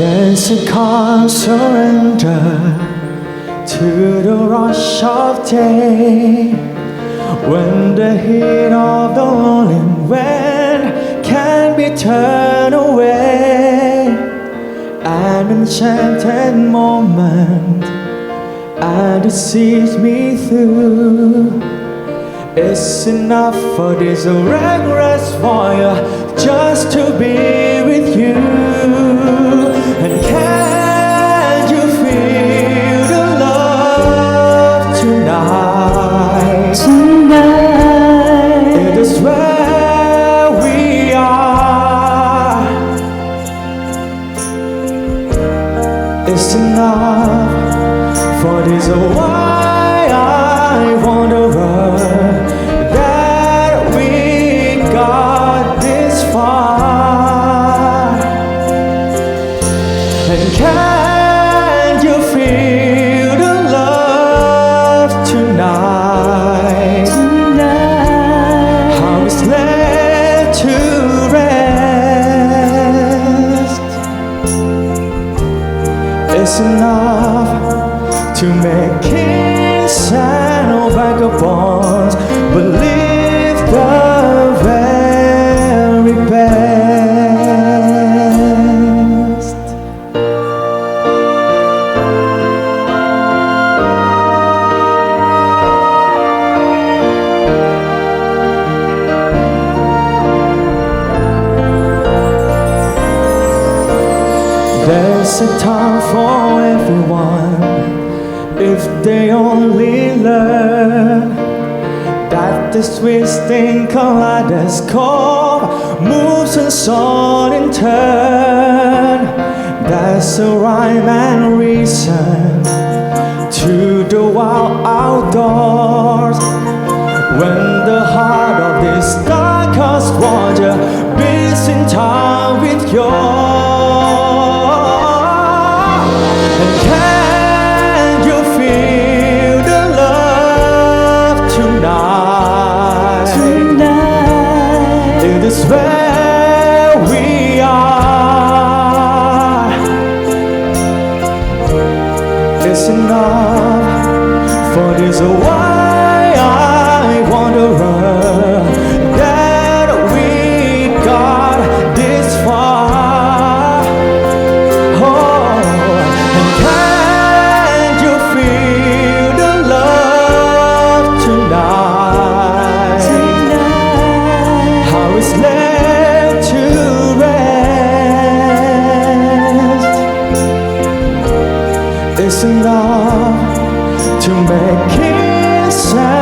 There's a calm surrender to the rush of day, when the heat of the rolling wind can be turned away. An enchanted moment, and it sees me through. It's enough for this reckless fire just to be with you. And can you feel the love tonight? It is where we are. It's enough for this why I wanderer that we got this far. And can you feel the love tonight? How it's led to rest. It's enough to make kings and vagabonds believe the very best. There's a time for everyone, if they only learn that the twisting kaleidoscope moves us all in turn. There's a rhyme and reason to the wild outdoors, when the heart of this darkest wonder beats in time with yours. And can you feel the love tonight? It is where we are. It's enough for this why I wanderer that we got this far. Oh, and can you feel the love tonight? How it's led to rest. It's enough to make it sound.